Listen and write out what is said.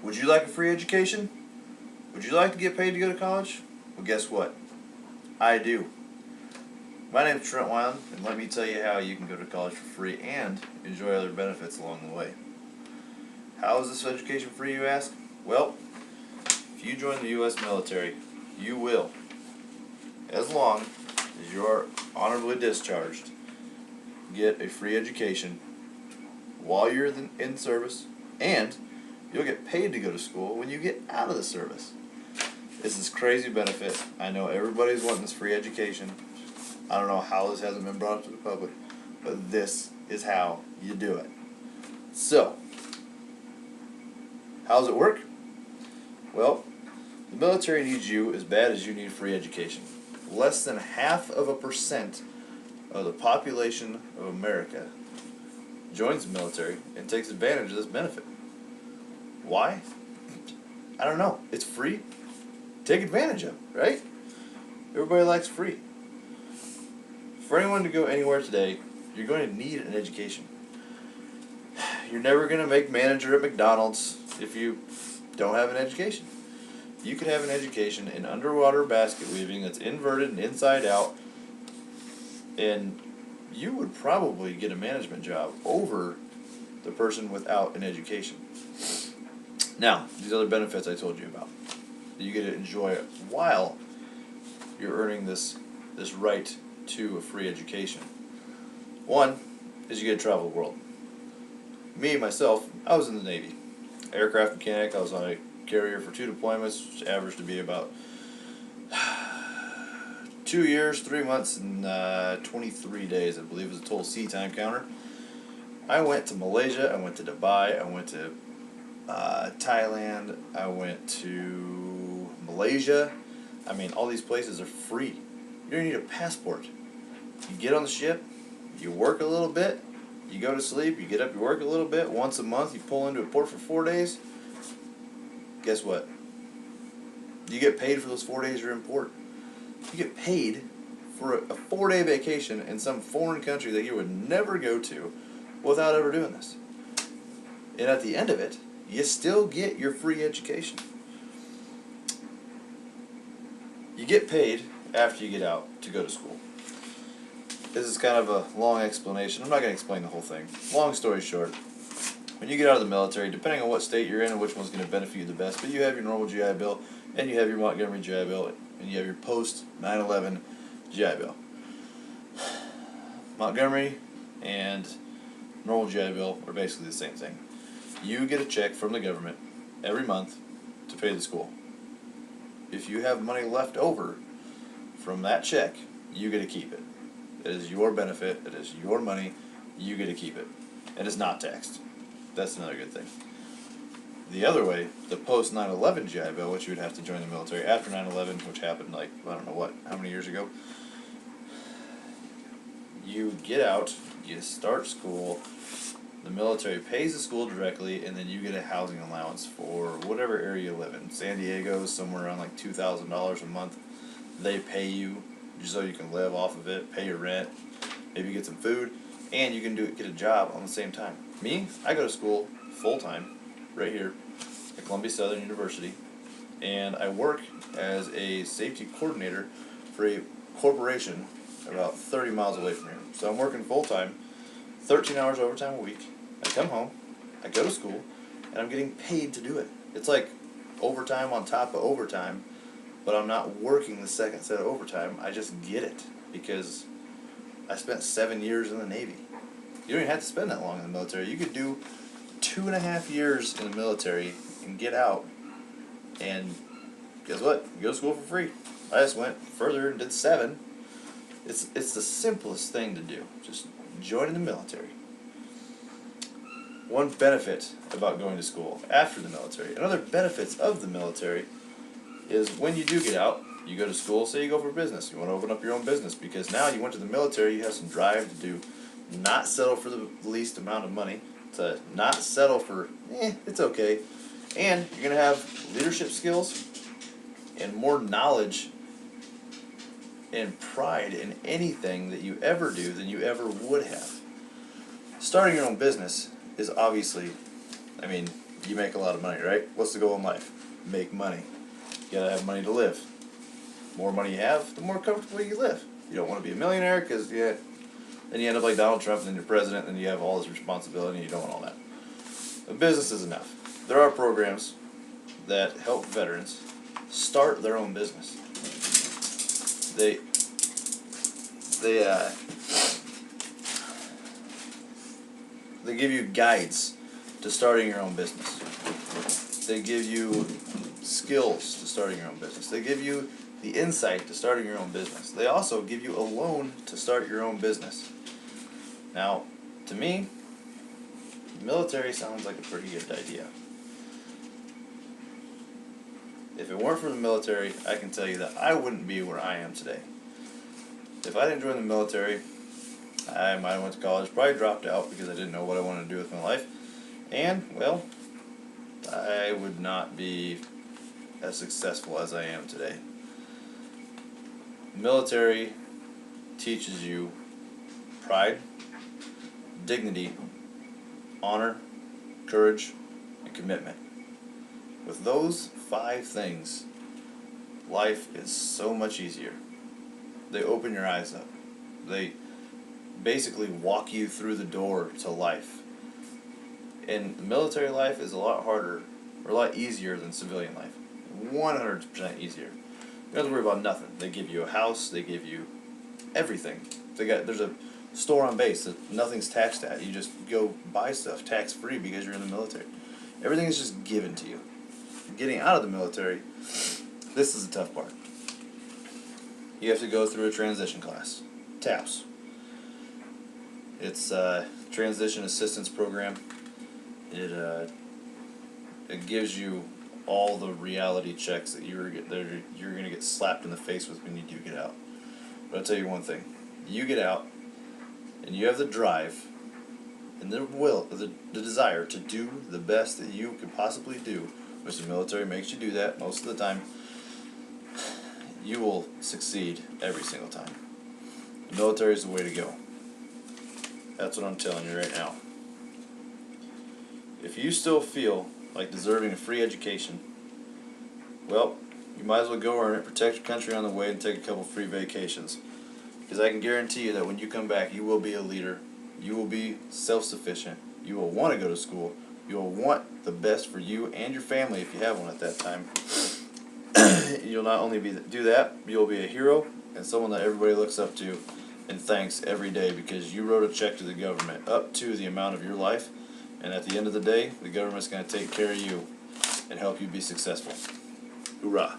Would you like a free education? Would you like to get paid to go to college? Well, guess what? I do. My name is Trent Wyland, and let me tell you how you can go to college for free and enjoy other benefits along the way. How is this education free, you ask? Well, if you join the U.S. military, you will, as long as you are honorably discharged, get a free education while you're in service, and you'll get paid to go to school when you get out of the service. This is crazy benefit. I know everybody's wanting this free education. I don't know how this hasn't been brought up to the public, but this is how you do it. So, how does it work? Well, the military needs you as bad as you need free education. Less than 0.5% of the population of America joins the military and takes advantage of this benefit. Why? I don't know. It's free. Take advantage of it, right? Everybody likes free. For anyone to go anywhere today, you're going to need an education. You're never going to make manager at McDonald's if you don't have an education. You could have an education in underwater basket weaving that's inverted and inside out, and you would probably get a management job over the person without an education. Now, these other benefits I told you about, you get to enjoy it while you're earning this right to a free education. One is you get to travel the world. Me, myself, I was in the Navy. Aircraft mechanic, I was on a carrier for 2 deployments, which averaged to be about 2 years, 3 months, and 23 days, I believe, was the total sea time counter. I went to Malaysia, I went to Dubai, I went to Thailand, I went to Malaysia. I mean, all these places are free. You don't need a passport. You get on the ship, you work a little bit, you go to sleep, you get up, you work a little bit. Once a month, you pull into a port for 4 days. Guess what? You get paid for those 4 days you're in port. You get paid for a 4-day vacation in some foreign country that you would never go to without ever doing this. And at the end of it, you still get your free education. You get paid after you get out to go to school. This is kind of a long explanation. I'm not going to explain the whole thing. Long story short, when you get out of the military, depending on what state you're in and which one's going to benefit you the best, but you have your normal GI Bill, and you have your Montgomery GI Bill, and you have your post 9/11 GI Bill. Montgomery and normal GI Bill are basically the same thing. You get a check from the government every month to pay the school. If you have money left over from that check, you get to keep it. It is your benefit. It is your money. You get to keep it. And it's not taxed. That's another good thing. The other way, the post 9/11 GI Bill, which you would have to join the military after 9/11, which happened like, I don't know what, how many years ago. You get out, you start school, the military pays the school directly, and then you get a housing allowance for whatever area you live in. San Diego is somewhere around like $2,000 a month. They pay you just so you can live off of it, pay your rent, maybe get some food, and you can get a job on the same time. Me, I go to school full-time right here at Columbia Southern University, and I work as a safety coordinator for a corporation about 30 miles away from here. So I'm working full-time, 13 hours overtime a week. I come home, I go to school, and I'm getting paid to do it. It's like overtime on top of overtime, but I'm not working the second set of overtime. I just get it because I spent 7 years in the Navy. You don't even have to spend that long in the military. You could do 2.5 years in the military and get out, and guess what? You go to school for free. I just went further and did 7. It's the simplest thing to do. Just join the military. One benefit about going to school after the military, and other benefits of the military, is when you do get out, you go to school, say you go for business. You want to open up your own business because now you went to the military, you have some drive to do, not settle for the least amount of money, to not settle for, it's okay. And you're going to have leadership skills and more knowledge and pride in anything that you ever do than you ever would have. Starting your own business is obviously, you make a lot of money, right? What's the goal in life? Make money. You gotta have money to live. The more money you have, the more comfortable you live. You don't want to be a millionaire because then you end up like Donald Trump, and then you're president, and you have all this responsibility, and you don't want all that. But business is enough. There are programs that help veterans start their own business. They give you guides to starting your own business. They give you skills to starting your own business. They give you the insight to starting your own business. They also give you a loan to start your own business. Now, to me, the military sounds like a pretty good idea. If it weren't for the military, I can tell you that I wouldn't be where I am today. If I didn't join the military, I might have went to college, probably dropped out because I didn't know what I wanted to do with my life. And, well, I would not be as successful as I am today. The military teaches you pride, dignity, honor, courage, and commitment. With those 5 things, life is so much easier. They open your eyes up. They basically walk you through the door to life. And military life is a lot harder, or a lot easier than civilian life. 100% easier. You don't have to worry about nothing. They give you a house, they give you everything. There's a store on base that nothing's taxed at. You just go buy stuff tax-free because you're in the military. Everything is just given to you. Getting out of the military, this is the tough part. You have to go through a transition class. TAPS. It's a transition assistance program. It gives you all the reality checks that you're going to get slapped in the face with when you do get out. But I'll tell you one thing. You get out, and you have the drive and the will, the desire to do the best that you can possibly do, which the military makes you do that most of the time, you will succeed every single time. The military is the way to go. That's what I'm telling you right now. If you still feel like deserving a free education, well, you might as well go earn it, protect your country on the way, and take a couple free vacations. Because I can guarantee you that when you come back, you will be a leader. You will be self-sufficient. You will want to go to school. You will want the best for you and your family if you have one at that time. You'll not only do that, you'll be a hero and someone that everybody looks up to and thanks every day because you wrote a check to the government up to the amount of your life, and at the end of the day, the government's going to take care of you and help you be successful. Hoorah!